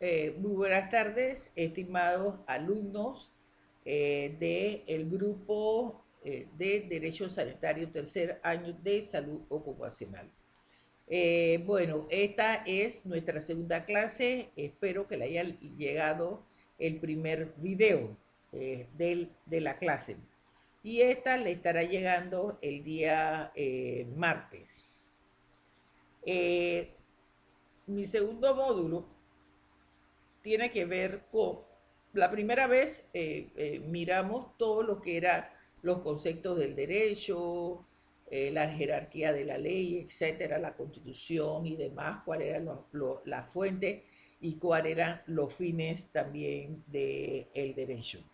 Muy buenas tardes, estimados alumnos del grupo de Derecho Sanitario, tercer año de Salud Ocupacional. Bueno, esta es nuestra segunda clase. Espero que le haya llegado el primer video de la clase. Y esta le estará llegando el día martes. Eh, Mi segundo módulo tiene que ver con, la primera vez miramos todo lo que eran los conceptos del derecho, la jerarquía de la ley, etcétera, la constitución y demás, cuáles eran las fuentes y cuáles eran los fines también del derecho.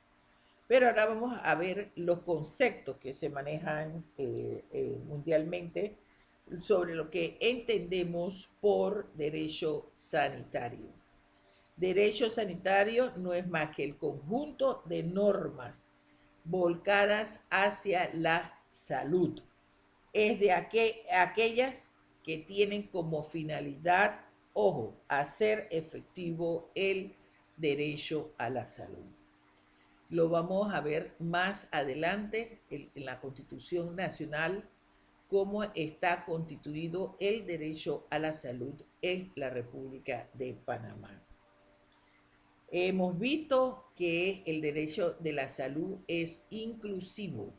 Pero ahora vamos a ver los conceptos que se manejan mundialmente sobre lo que entendemos por derecho sanitario. Derecho sanitario no es más que el conjunto de normas volcadas hacia la salud. Es de aquellas que tienen como finalidad, ojo, hacer efectivo el derecho a la salud. Lo vamos a ver más adelante en la Constitución Nacional, cómo está constituido el derecho a la salud en la República de Panamá. Hemos visto que el derecho de la salud es inclusivo.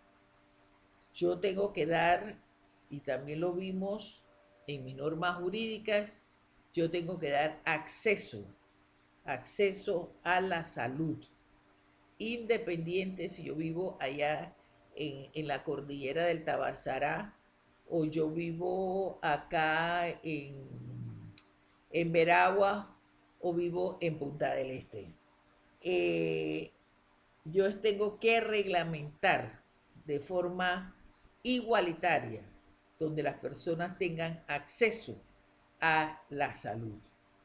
Yo tengo que dar, y también lo vimos en mis normas jurídicas, yo tengo que dar acceso a la salud, independiente si yo vivo allá en la cordillera del Tabasará o yo vivo acá en Veragua o vivo en Punta del Este. Eh, yo tengo que reglamentar de forma igualitaria, donde las personas tengan acceso a la salud,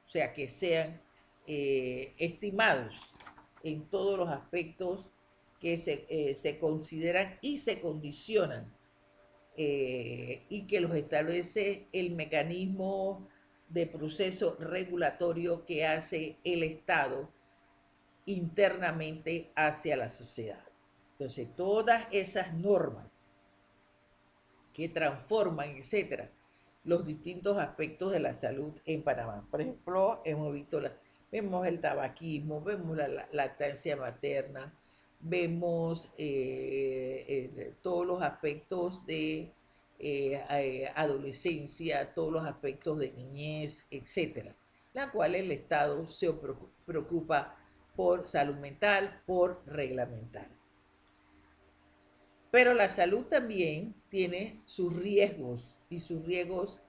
o sea, que sean estimados en todos los aspectos que se consideran y se condicionan y que los establece el mecanismo de proceso regulatorio que hace el Estado internamente hacia la sociedad. Entonces, todas esas normas que transforman, etcétera, los distintos aspectos de la salud en Panamá. Por ejemplo, vemos el tabaquismo, vemos la lactancia materna, vemos todos los aspectos de adolescencia, todos los aspectos de niñez, etcétera, la cual el Estado se preocupa por salud mental, por reglamentar. Pero la salud también tiene sus riesgos y sus riesgos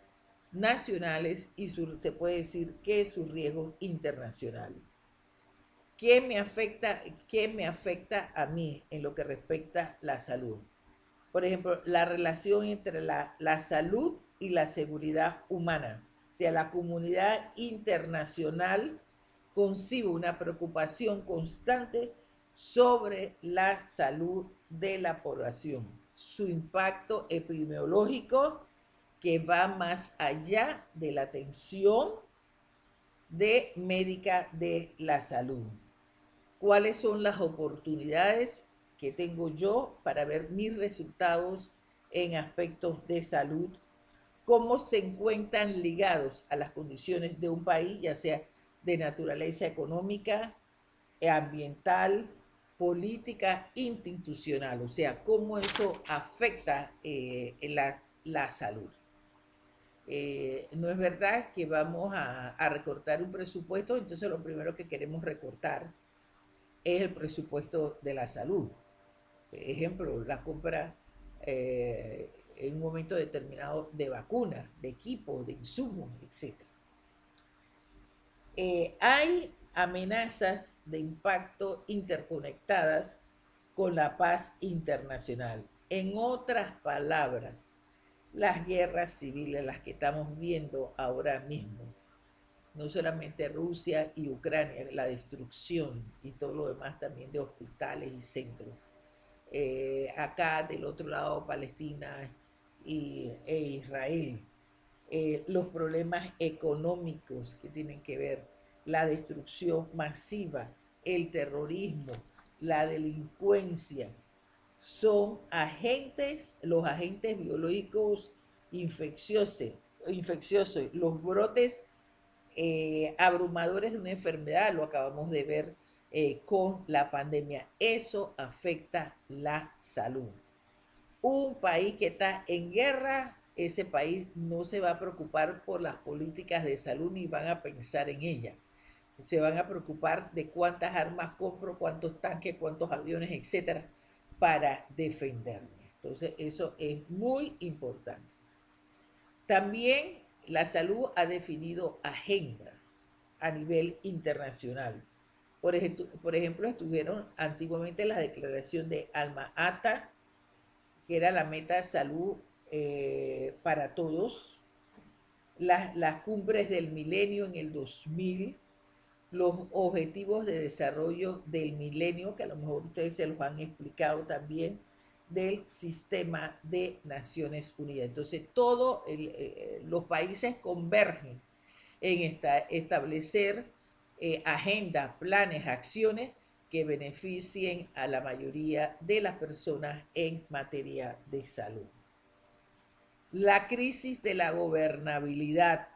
nacionales y se puede decir que sus riesgos internacionales. ¿Qué me afecta a mí en lo que respecta a la salud? Por ejemplo, la relación entre la salud y la seguridad humana. O sea, la comunidad internacional concibe una preocupación constante sobre la salud de la población, su impacto epidemiológico que va más allá de la atención de médica de la salud. ¿Cuáles son las oportunidades que tengo yo para ver mis resultados en aspectos de salud? ¿Cómo se encuentran ligados a las condiciones de un país, ya sea de naturaleza económica, ambiental, política, institucional? O sea, cómo eso afecta la salud. No es verdad que vamos a recortar un presupuesto, entonces lo primero que queremos recortar es el presupuesto de la salud. Ejemplo, la compra en un momento determinado de vacunas, de equipos, de insumos, etc. Hay amenazas de impacto interconectadas con la paz internacional. En otras palabras, las guerras civiles, las que estamos viendo ahora mismo, no solamente Rusia y Ucrania, la destrucción y todo lo demás también de hospitales y centros. Acá del otro lado Palestina e Israel. Los problemas económicos que tienen que ver la destrucción masiva, el terrorismo, la delincuencia, son agentes, los agentes biológicos infecciosos, los brotes abrumadores de una enfermedad, lo acabamos de ver con la pandemia. Eso afecta la salud. Un país que está en guerra, ese país no se va a preocupar por las políticas de salud ni van a pensar en ellas. Se van a preocupar de cuántas armas compro, cuántos tanques, cuántos aviones, etcétera, para defenderme. Entonces, eso es muy importante. También la salud ha definido agendas a nivel internacional. Por ejemplo, estuvieron antiguamente la declaración de Alma Ata, que era la meta de salud para todos, las cumbres del milenio en el 2000, los objetivos de desarrollo del milenio, que a lo mejor ustedes se los han explicado también, del sistema de Naciones Unidas. Entonces, todos los países convergen en establecer agendas, planes, acciones que beneficien a la mayoría de las personas en materia de salud. La crisis de la gobernabilidad,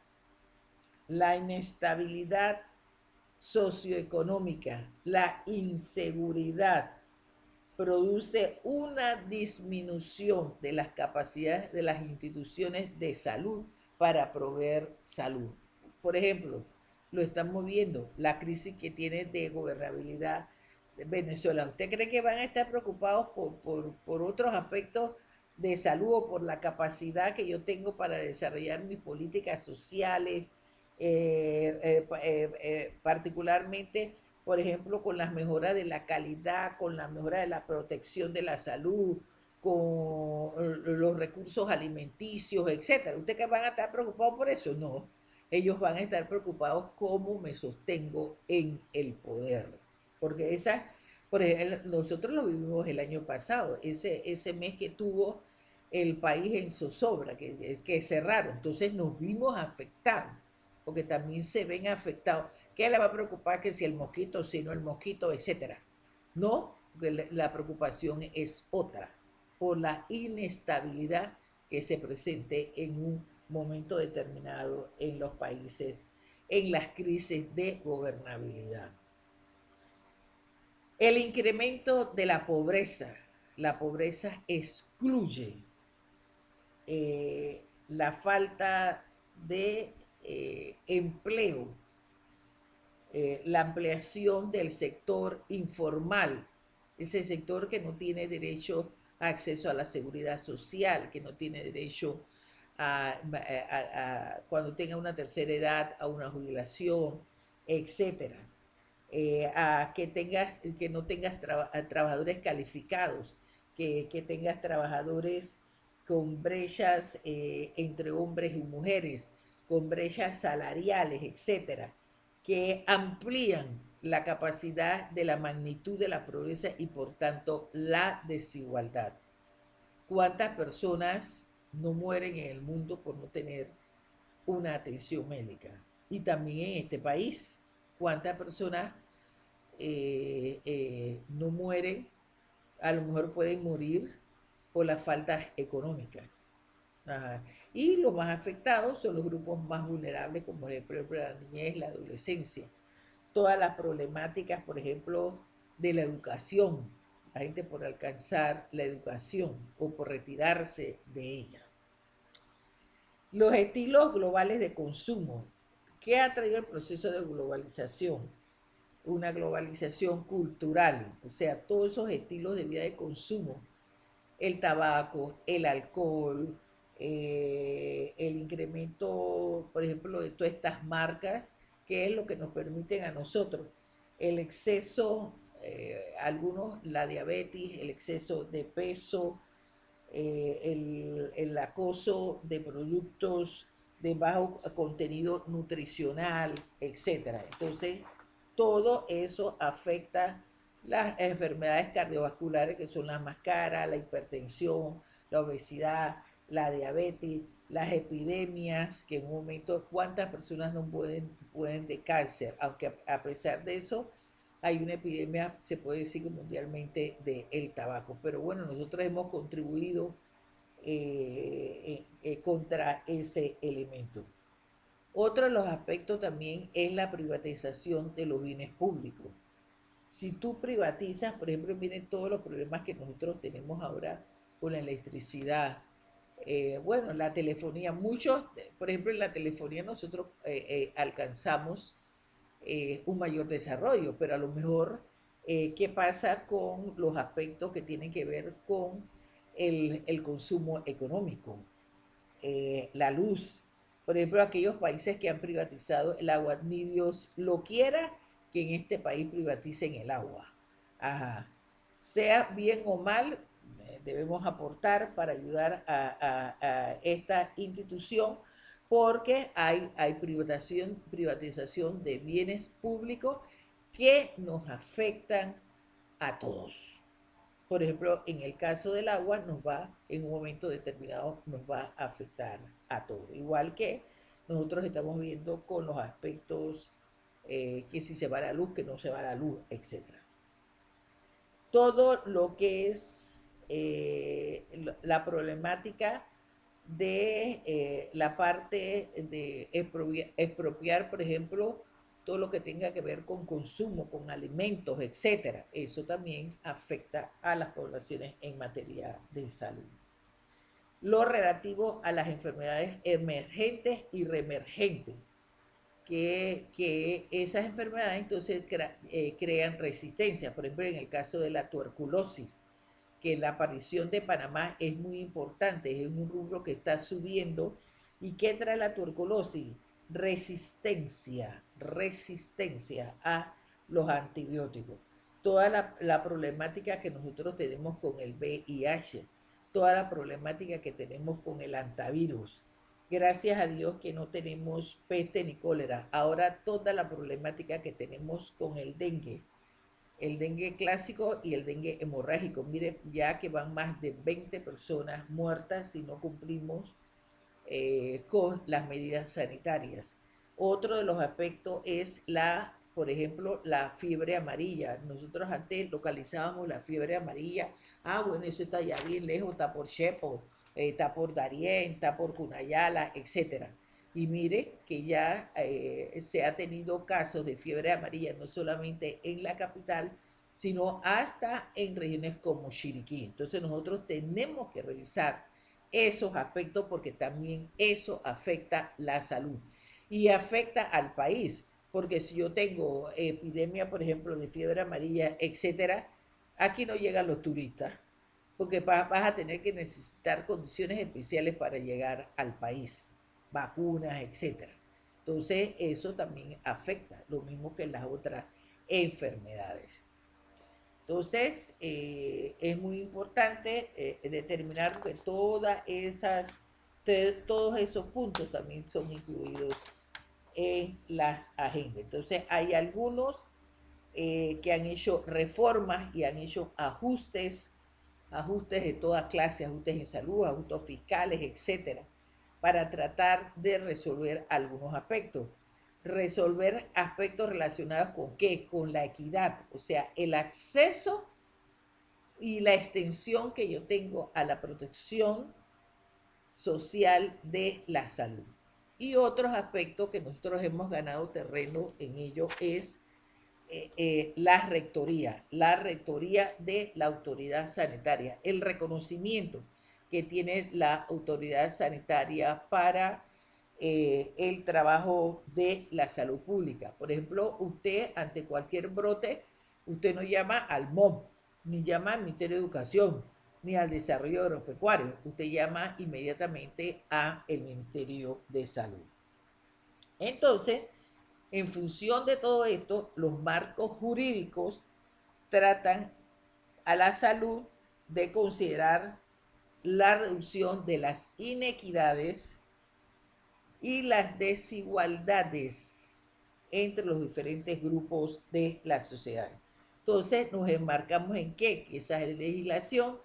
la inestabilidad socioeconómica, la inseguridad produce una disminución de las capacidades de las instituciones de salud para proveer salud. Por ejemplo, lo estamos viendo, la crisis que tiene de gobernabilidad de Venezuela. ¿Usted cree que van a estar preocupados por otros aspectos de salud o por la capacidad que yo tengo para desarrollar mis políticas sociales, particularmente, por ejemplo, con las mejoras de la calidad, con la mejora de la protección de la salud, con los recursos alimenticios, etcétera? ¿Usted que van a estar preocupados por eso? No, ellos van a estar preocupados cómo me sostengo en el poder, porque por ejemplo, nosotros lo vivimos el año pasado, ese mes que tuvo el país en zozobra, que cerraron, entonces nos vimos afectados, porque también se ven afectados. ¿Qué le va a preocupar que si el mosquito, si no el mosquito, etcétera? No, porque la preocupación es otra, por la inestabilidad que se presente en un momento determinado en los países, en las crisis de gobernabilidad. El incremento de la pobreza excluye la falta de empleo, la ampliación del sector informal, ese sector que no tiene derecho a acceso a la seguridad social, que no tiene derecho cuando tenga una tercera edad, a una jubilación, etcétera. Que no tengas trabajadores calificados, que tengas trabajadores con brechas entre hombres y mujeres, con brechas salariales, etcétera, que amplían la capacidad de la magnitud de la pobreza y por tanto la desigualdad. ¿Cuántas personas no mueren en el mundo por no tener una atención médica? Y también en este país, ¿cuántas personas no mueren? A lo mejor pueden morir por las faltas económicas. Ajá. Y los más afectados son los grupos más vulnerables, como por ejemplo la niñez, la adolescencia. Todas las problemáticas, por ejemplo, de la educación, la gente por alcanzar la educación o por retirarse de ella. Los estilos globales de consumo. ¿Qué ha traído el proceso de globalización? Una globalización cultural, o sea, todos esos estilos de vida de consumo, el tabaco, el alcohol, el incremento, por ejemplo, de todas estas marcas, que es lo que nos permiten a nosotros, el exceso, algunos, la diabetes, el exceso de peso, el acoso de productos de bajo contenido nutricional, etcétera. Entonces, todo eso afecta las enfermedades cardiovasculares, que son las más caras, la hipertensión, la obesidad, la diabetes, las epidemias, que en un momento cuántas personas no pueden de cáncer, aunque a pesar de eso hay una epidemia, se puede decir que mundialmente, del tabaco. Pero bueno, nosotros hemos contribuido contra ese elemento. Otro de los aspectos también es la privatización de los bienes públicos. Si tú privatizas, por ejemplo, miren todos los problemas que nosotros tenemos ahora con la electricidad, bueno, la telefonía, muchos, por ejemplo, en la telefonía nosotros alcanzamos un mayor desarrollo, pero a lo mejor, ¿qué pasa con los aspectos que tienen que ver con el consumo económico? La luz. Por ejemplo, aquellos países que han privatizado el agua, ni Dios lo quiera que en este país privaticen el agua. Ajá. Sea bien o mal, debemos aportar para ayudar a esta institución porque hay privatización de bienes públicos que nos afectan a todos. Por ejemplo, en el caso del agua en un momento determinado, nos va a afectar a todos. Igual que nosotros estamos viendo con los aspectos que si se va la luz, que no se va la luz, etcétera. Todo lo que es la problemática de la parte de expropiar, por ejemplo, todo lo que tenga que ver con consumo, con alimentos, etcétera. Eso también afecta a las poblaciones en materia de salud. Lo relativo a las enfermedades emergentes y reemergentes, que esas enfermedades entonces crean resistencia. Por ejemplo, en el caso de la tuberculosis, que la aparición de Panamá es muy importante, es un rubro que está subiendo. ¿Y qué trae la tuberculosis? Resistencia a los antibióticos. Toda la problemática que nosotros tenemos con el VIH, toda la problemática que tenemos con el antivirus. Gracias a Dios que no tenemos peste ni cólera. Ahora toda la problemática que tenemos con el dengue clásico y el dengue hemorrágico. Miren, ya que van más de 20 personas muertas si no cumplimos con las medidas sanitarias. Otro de los aspectos es por ejemplo, la fiebre amarilla. Nosotros antes localizábamos la fiebre amarilla. Ah, bueno, eso está ya bien lejos, está por Chepo, está por Darién, está por Cunayala, etcétera. Y mire que ya se ha tenido casos de fiebre amarilla no solamente en la capital, sino hasta en regiones como Chiriquí. Entonces nosotros tenemos que revisar esos aspectos porque también eso afecta la salud y afecta al país. Porque si yo tengo epidemia, por ejemplo, de fiebre amarilla, etcétera, aquí no llegan los turistas porque vas a tener que necesitar condiciones especiales para llegar al país, vacunas, etcétera. Entonces, eso también afecta, lo mismo que las otras enfermedades. Entonces, es muy importante determinar que todos esos puntos también son incluidos en las agendas. Entonces, hay algunos que han hecho reformas y han hecho ajustes de toda clase, ajustes en salud, ajustes fiscales, etcétera, para tratar de resolver algunos aspectos. Resolver aspectos relacionados con qué? Con la equidad, o sea, el acceso y la extensión que yo tengo a la protección social de la salud. Y otros aspectos que nosotros hemos ganado terreno en ello es la rectoría de la autoridad sanitaria, el reconocimiento que tiene la autoridad sanitaria para el trabajo de la salud pública. Por ejemplo, usted ante cualquier brote, usted no llama al MOM, ni llama al Ministerio de Educación, ni al Desarrollo Agropecuario. Usted llama inmediatamente al Ministerio de Salud. Entonces, en función de todo esto, los marcos jurídicos tratan a la salud de considerar la reducción de las inequidades y las desigualdades entre los diferentes grupos de la sociedad. Entonces nos enmarcamos en qué? Que esa legislación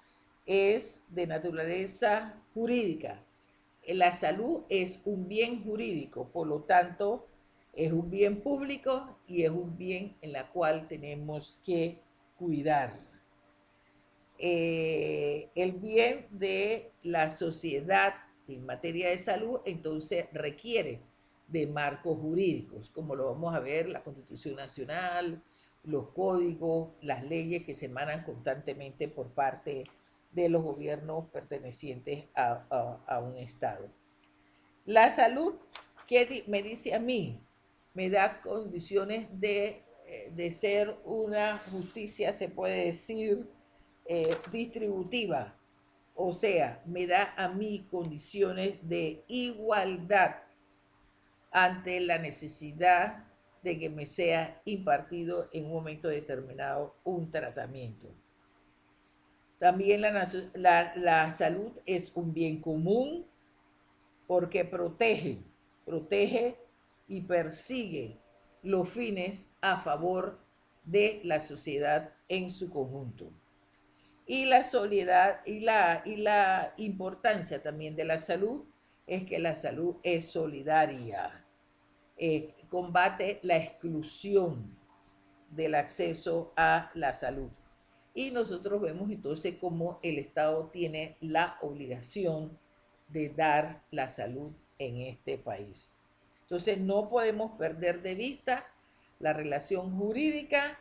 es de naturaleza jurídica, la salud es un bien jurídico, por lo tanto, es un bien público y es un bien en la cual tenemos que cuidar. El bien de la sociedad en materia de salud entonces requiere de marcos jurídicos, como lo vamos a ver, la Constitución Nacional, los códigos, las leyes que se emanan constantemente por parte de los gobiernos pertenecientes a un Estado. La salud, ¿qué me dice a mí? Me da condiciones de ser una justicia, se puede decir, distributiva. O sea, me da a mí condiciones de igualdad ante la necesidad de que me sea impartido en un momento determinado un tratamiento. También la salud es un bien común porque protege y persigue los fines a favor de la sociedad en su conjunto. Y la solidaridad y la importancia también de la salud es que la salud es solidaria, combate la exclusión del acceso a la salud. Y nosotros vemos entonces cómo el Estado tiene la obligación de dar la salud en este país. Entonces no podemos perder de vista la relación jurídica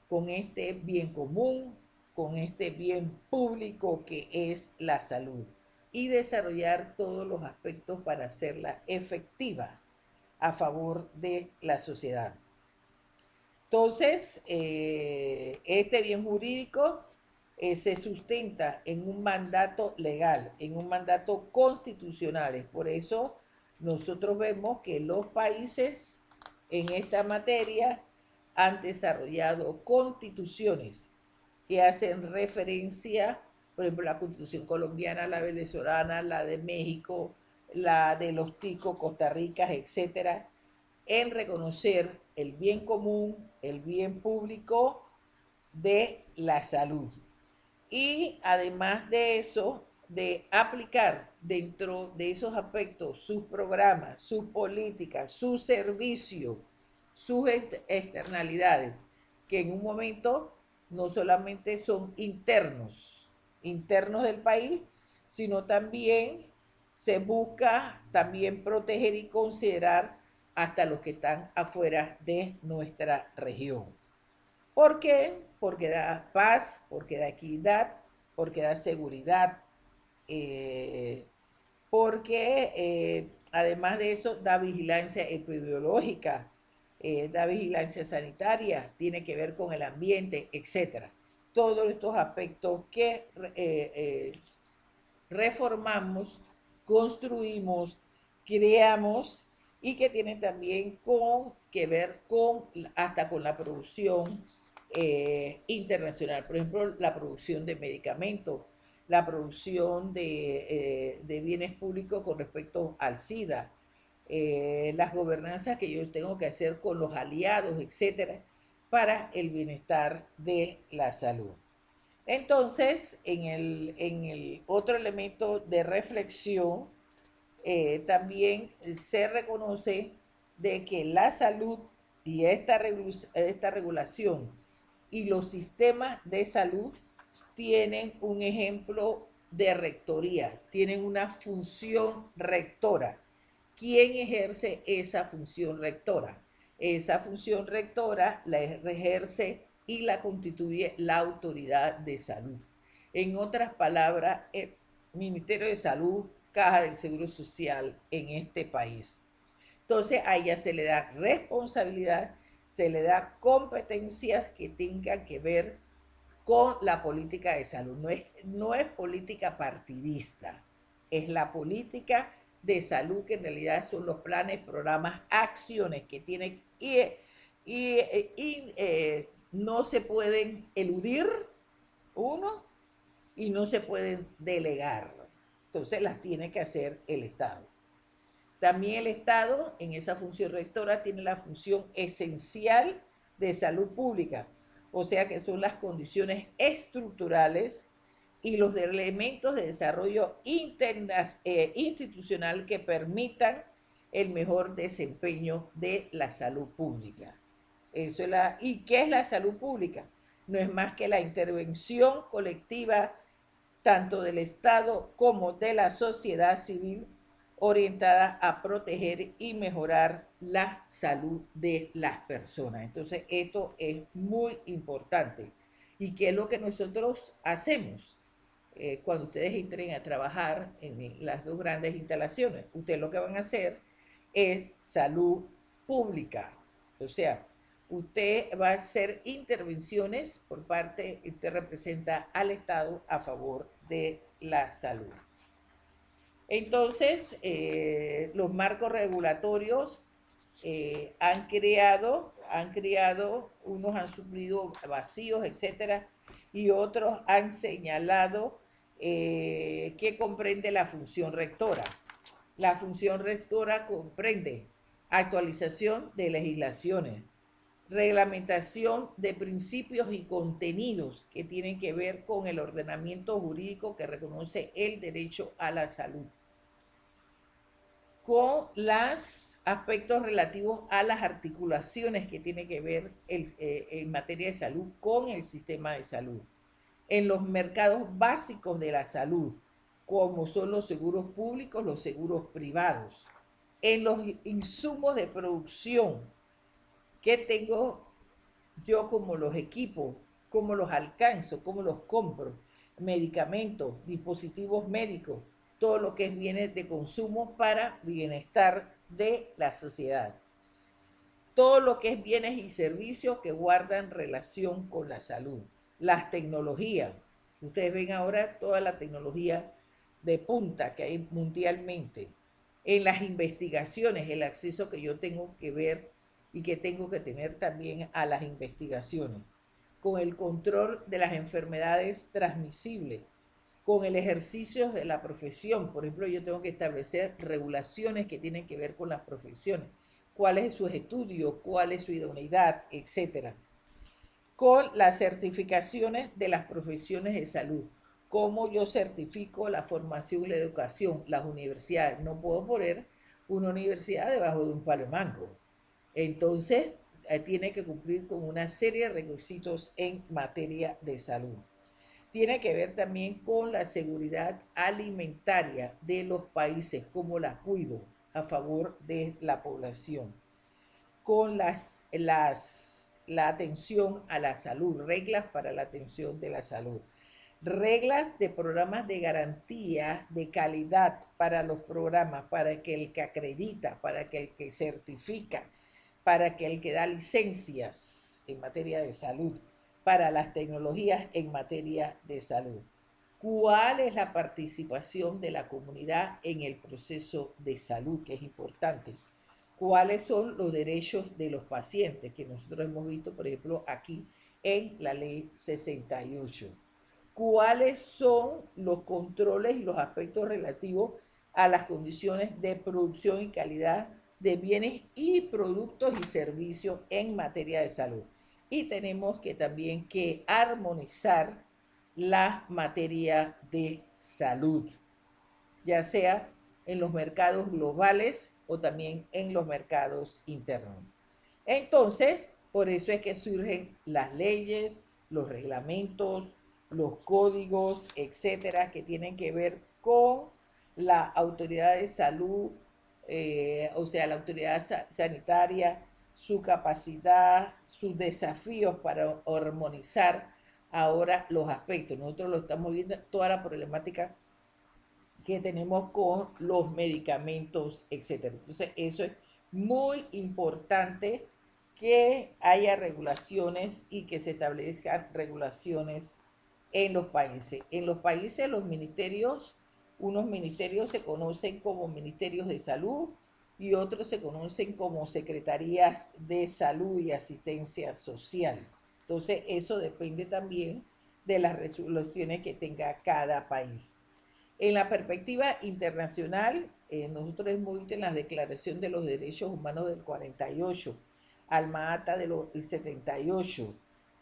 con este bien común, con este bien público que es la salud y desarrollar todos los aspectos para hacerla efectiva a favor de la sociedad. Entonces, este bien jurídico se sustenta en un mandato legal, en un mandato constitucional. Por eso nosotros vemos que los países en esta materia han desarrollado constituciones que hacen referencia, por ejemplo, la constitución colombiana, la venezolana, la de México, la de los ticos, Costa Rica, etcétera, en reconocer el bien común, el bien público de la salud. Y además de eso, de aplicar dentro de esos aspectos sus programas, sus políticas, su servicio, sus externalidades, que en un momento no solamente son internos del país, sino también se busca también proteger y considerar hasta los que están afuera de nuestra región. ¿Por qué? Porque da paz, porque da equidad, porque da seguridad, eh, porque además de eso da vigilancia epidemiológica, da vigilancia sanitaria, tiene que ver con el ambiente, etcétera. Todos estos aspectos que reformamos, construimos, creamos y que tienen también que ver con hasta con la producción internacional. Por ejemplo, la producción de medicamentos, la producción de bienes públicos con respecto al SIDA, las gobernanzas que yo tengo que hacer con los aliados, etcétera, para el bienestar de la salud. Entonces, en el otro elemento de reflexión, también se reconoce de que la salud y esta regulación y los sistemas de salud tienen un ejemplo de rectoría, tienen una función rectora. ¿Quién ejerce esa función rectora? Esa función rectora la ejerce y la constituye la autoridad de salud. En otras palabras, el Ministerio de Salud, Caja del Seguro Social en este país. Entonces a ella se le da responsabilidad, se le da competencias que tengan que ver con la política de salud. No es política partidista, es la política de salud que en realidad son los planes, programas, acciones que tienen y no se pueden eludir uno y no se pueden delegar. Entonces las tiene que hacer el Estado. También el Estado, en esa función rectora, tiene la función esencial de salud pública, o sea que son las condiciones estructurales y los elementos de desarrollo institucional que permitan el mejor desempeño de la salud pública. ¿Y qué es la salud pública? No es más que la intervención colectiva tanto del Estado como de la sociedad civil orientada a proteger y mejorar la salud de las personas. Entonces, esto es muy importante. ¿Y qué es lo que nosotros hacemos? Cuando ustedes entren a trabajar en las dos grandes instalaciones, ustedes lo que van a hacer es salud pública. O sea, usted va a hacer intervenciones por parte, usted representa al Estado a favor de la salud. Entonces, los marcos regulatorios han creado, unos han suplido vacíos, etcétera, y otros han señalado que comprende la función rectora. La función rectora comprende actualización de legislaciones, reglamentación de principios y contenidos que tienen que ver con el ordenamiento jurídico que reconoce el derecho a la salud, con los aspectos relativos a las articulaciones que tiene que ver en materia de salud con el sistema de salud, en los mercados básicos de la salud, como son los seguros públicos, los seguros privados, en los insumos de producción que tengo yo, como los equipos, cómo los alcanzo, cómo los compro, medicamentos, dispositivos médicos, todo lo que es bienes de consumo para bienestar de la sociedad. Todo lo que es bienes y servicios que guardan relación con la salud. Las tecnologías. Ustedes ven ahora toda la tecnología de punta que hay mundialmente. En las investigaciones, el acceso que yo tengo que ver y que tengo que tener también a las investigaciones, con el control de las enfermedades transmisibles, con el ejercicio de la profesión. Por ejemplo, yo tengo que establecer regulaciones que tienen que ver con las profesiones, cuál es su estudio, cuál es su idoneidad, etcétera. Con las certificaciones de las profesiones de salud, cómo yo certifico la formación y la educación, las universidades. No puedo poner una universidad debajo de un palo de mango. Entonces, tiene que cumplir con una serie de requisitos en materia de salud. Tiene que ver también con la seguridad alimentaria de los países, cómo la cuido a favor de la población, con la atención a la salud, reglas para la atención de la salud, reglas de programas de garantía de calidad para los programas, para que el que acredita, para que el que certifica, para que el que da licencias en materia de salud, para las tecnologías en materia de salud. ¿Cuál es la participación de la comunidad en el proceso de salud, que es importante? ¿Cuáles son los derechos de los pacientes que nosotros hemos visto, por ejemplo, aquí en la ley 68? ¿Cuáles son los controles y los aspectos relativos a las condiciones de producción y calidad de bienes y productos y servicios en materia de salud? Y tenemos que también que armonizar la materia de salud, ya sea en los mercados globales o también en los mercados internos. Entonces, por eso es que surgen las leyes, los reglamentos, los códigos, etcétera, que tienen que ver con la autoridad de salud, o sea, la autoridad sanitaria, su capacidad, sus desafíos para armonizar ahora los aspectos. Nosotros lo estamos viendo, toda la problemática que tenemos con los medicamentos, etcétera. Entonces, eso es muy importante, que haya regulaciones y que se establezcan regulaciones en los países. En los países, los ministerios, unos ministerios se conocen como ministerios de salud y otros se conocen como secretarías de salud y asistencia social. Entonces, eso depende también de las resoluciones que tenga cada país. En la perspectiva internacional, nosotros hemos visto en la Declaración de los Derechos Humanos del 48, Alma Ata del 78,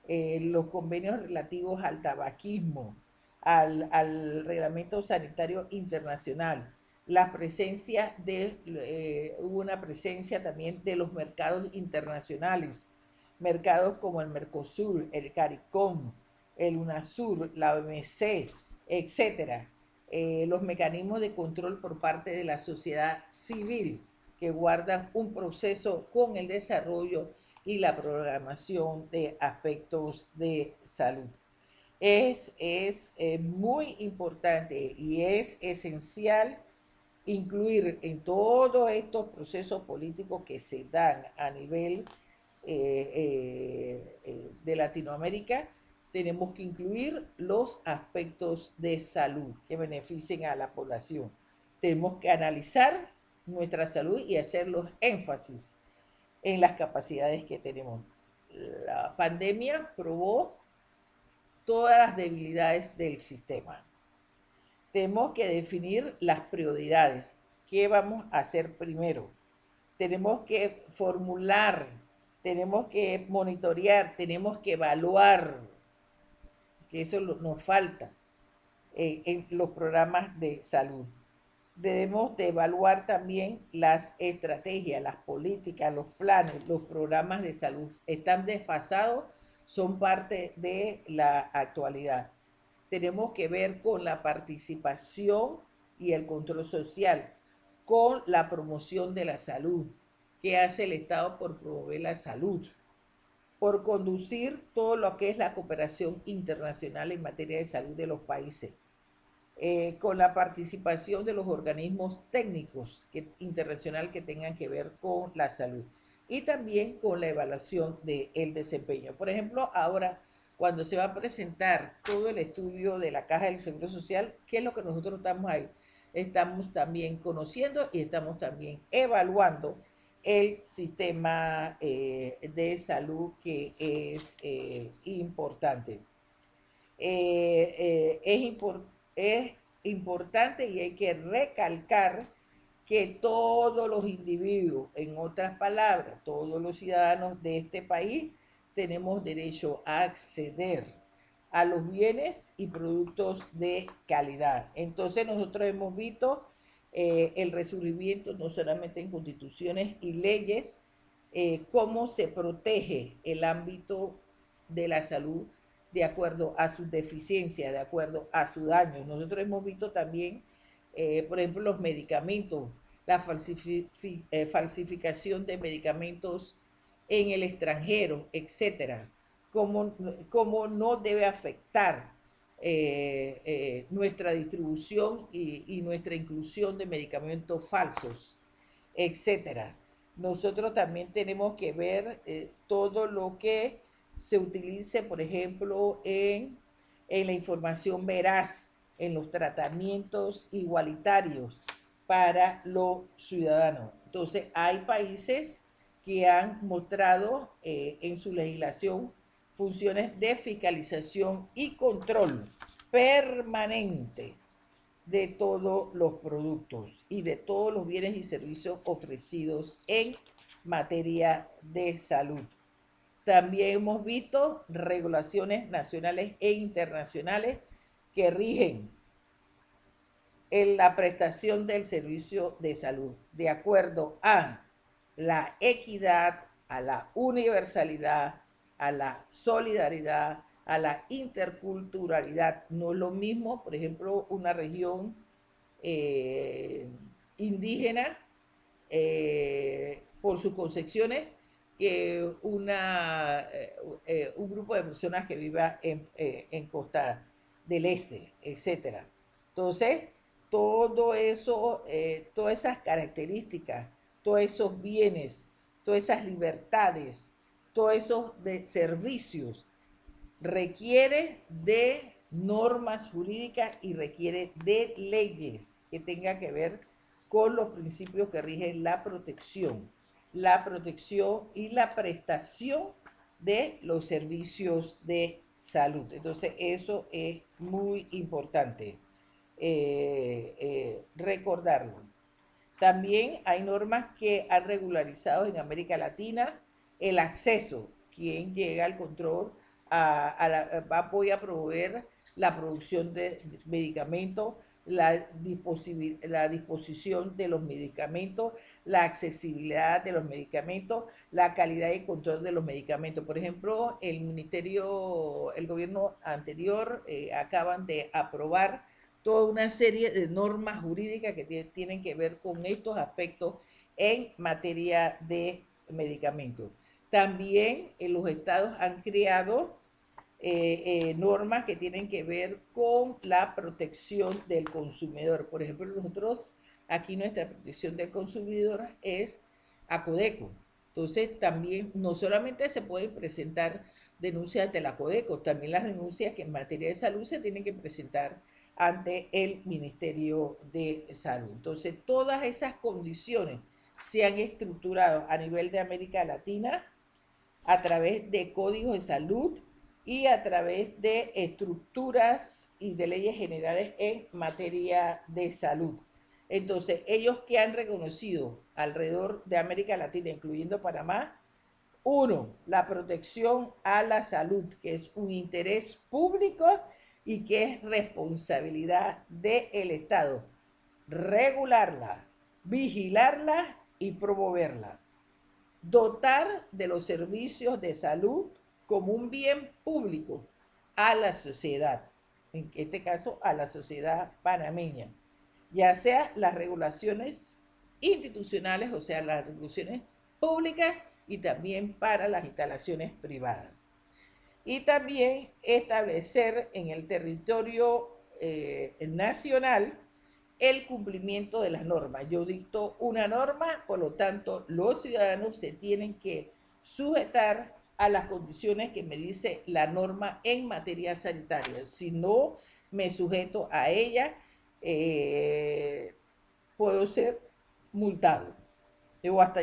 los convenios relativos al tabaquismo, al Reglamento Sanitario Internacional. La presencia hubo una presencia también de los mercados internacionales, mercados como el Mercosur, el CARICOM, el UNASUR, la OMC, etcétera. Los mecanismos de control por parte de la sociedad civil que guardan un proceso con el desarrollo y la programación de aspectos de salud. Es muy importante y es esencial incluir en todos estos procesos políticos que se dan a nivel de Latinoamérica, tenemos que incluir los aspectos de salud que beneficien a la población. Tenemos que analizar nuestra salud y hacer los énfasis en las capacidades que tenemos. La pandemia probó todas las debilidades del sistema. Tenemos que definir las prioridades. ¿Qué vamos a hacer primero? Tenemos que formular, tenemos que monitorear, tenemos que evaluar, que eso nos falta en los programas de salud. Debemos de evaluar también las estrategias, las políticas, los planes, los programas de salud. ¿Están desfasados? Son parte de la actualidad. Tenemos que ver con la participación y el control social, con la promoción de la salud. ¿Qué hace el Estado por promover la salud? Por conducir todo lo que es la cooperación internacional en materia de salud de los países. Con la participación de los organismos técnicos internacionales que tengan que ver con la salud y también con la evaluación del desempeño. Por ejemplo, ahora cuando se va a presentar todo el estudio de la Caja del Seguro Social, ¿qué es lo que nosotros estamos ahí? Estamos también conociendo y estamos también evaluando el sistema de salud que es importante. Es importante y hay que recalcar que todos los individuos, en otras palabras, todos los ciudadanos de este país, tenemos derecho a acceder a los bienes y productos de calidad. Entonces nosotros hemos visto el resurgimiento no solamente en constituciones y leyes, cómo se protege el ámbito de la salud de acuerdo a sus deficiencias, de acuerdo a su daño. Nosotros hemos visto también, por ejemplo, los medicamentos, la falsificación de medicamentos en el extranjero, etcétera. Cómo no debe afectar nuestra distribución y nuestra inclusión de medicamentos falsos, etcétera. Nosotros también tenemos que ver todo lo que se utilice, por ejemplo, en la información veraz, en los tratamientos igualitarios para los ciudadanos. Entonces, hay países que han mostrado en su legislación funciones de fiscalización y control permanente de todos los productos y de todos los bienes y servicios ofrecidos en materia de salud. También hemos visto regulaciones nacionales e internacionales que rigen en la prestación del servicio de salud de acuerdo a la equidad, a la universalidad, a la solidaridad, a la interculturalidad. No es lo mismo, por ejemplo, una región indígena por sus concepciones que un grupo de personas que viva en Costa del Este, etcétera. Entonces, todo eso, todas esas características, todos esos bienes, todas esas libertades, todos esos servicios requiere de normas jurídicas y requiere de leyes que tengan que ver con los principios que rigen la protección y la prestación de los servicios de salud. Entonces, eso es muy importante recordarlo. También hay normas que han regularizado en América Latina el acceso, quien llega al control, voy a promover la producción de medicamentos, la disposición de los medicamentos, la accesibilidad de los medicamentos, la calidad y control de los medicamentos. Por ejemplo, el gobierno anterior acaban de aprobar toda una serie de normas jurídicas que tienen que ver con estos aspectos en materia de medicamentos. También los estados han creado normas que tienen que ver con la protección del consumidor. Por ejemplo, nosotros aquí nuestra protección del consumidor es ACODECO. Entonces, también no solamente se pueden presentar denuncias ante la ACODECO, también las denuncias que en materia de salud se tienen que presentar ante el Ministerio de Salud. Entonces, todas esas condiciones se han estructurado a nivel de América Latina a través de códigos de salud y a través de estructuras y de leyes generales en materia de salud. Entonces, ellos que han reconocido alrededor de América Latina, incluyendo Panamá, uno, la protección a la salud, que es un interés público y que es responsabilidad del Estado regularla, vigilarla y promoverla. Dotar de los servicios de salud como un bien público a la sociedad, en este caso a la sociedad panameña, ya sea las regulaciones institucionales, o sea, las regulaciones públicas y también para las instalaciones privadas. Y también establecer en el territorio nacional el cumplimiento de las normas. Yo dicto una norma, por lo tanto, los ciudadanos se tienen que sujetar a las condiciones que me dice la norma en materia sanitaria. Si no me sujeto a ella, puedo ser multado o hasta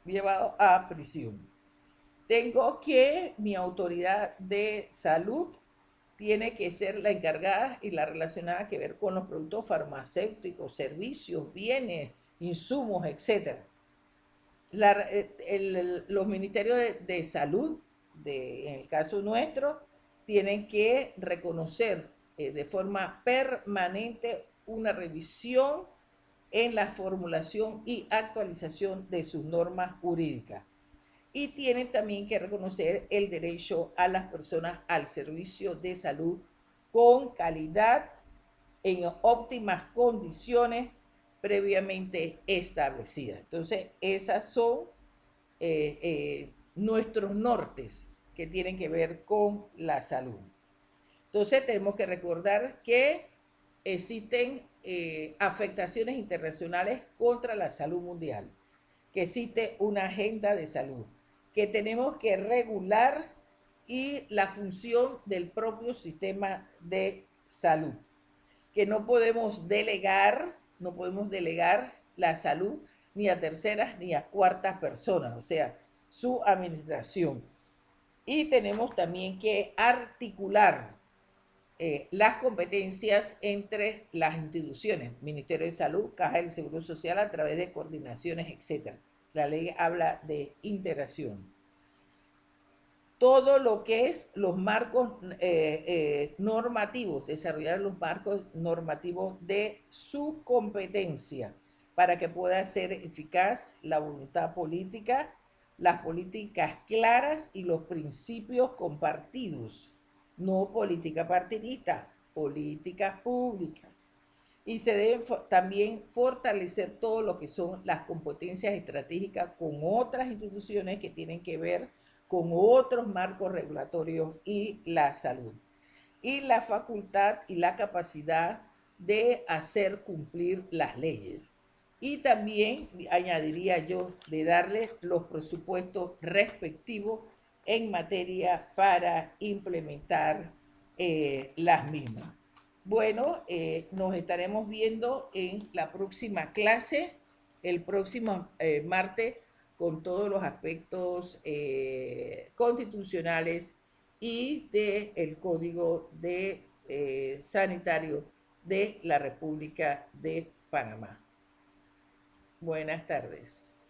llevado a prisión. Tengo que mi autoridad de salud tiene que ser la encargada y la relacionada que ver con los productos farmacéuticos, servicios, bienes, insumos, etc. Los ministerios de salud, en el caso nuestro, tienen que reconocer de forma permanente una revisión en la formulación y actualización de sus normas jurídicas. Y tienen también que reconocer el derecho a las personas al servicio de salud con calidad, en óptimas condiciones previamente establecidas. Entonces, esas son nuestros nortes que tienen que ver con la salud. Entonces, tenemos que recordar que existen afectaciones internacionales contra la salud mundial, que existe una agenda de salud, que tenemos que regular y la función del propio sistema de salud, que no podemos delegar la salud ni a terceras ni a cuartas personas, o sea, su administración. Y tenemos también que articular las competencias entre las instituciones, Ministerio de Salud, Caja del Seguro Social, a través de coordinaciones, etc. La ley habla de integración. Todo lo que es los marcos normativos, desarrollar los marcos normativos de su competencia para que pueda ser eficaz la voluntad política, las políticas claras y los principios compartidos. No política partidista, políticas públicas. Y se deben también fortalecer todo lo que son las competencias estratégicas con otras instituciones que tienen que ver con otros marcos regulatorios y la salud. Y la facultad y la capacidad de hacer cumplir las leyes. Y también añadiría yo de darles los presupuestos respectivos en materia para implementar las mismas. Bueno, nos estaremos viendo en la próxima clase, el próximo martes, con todos los aspectos constitucionales y del Código Sanitario de la República de Panamá. Buenas tardes.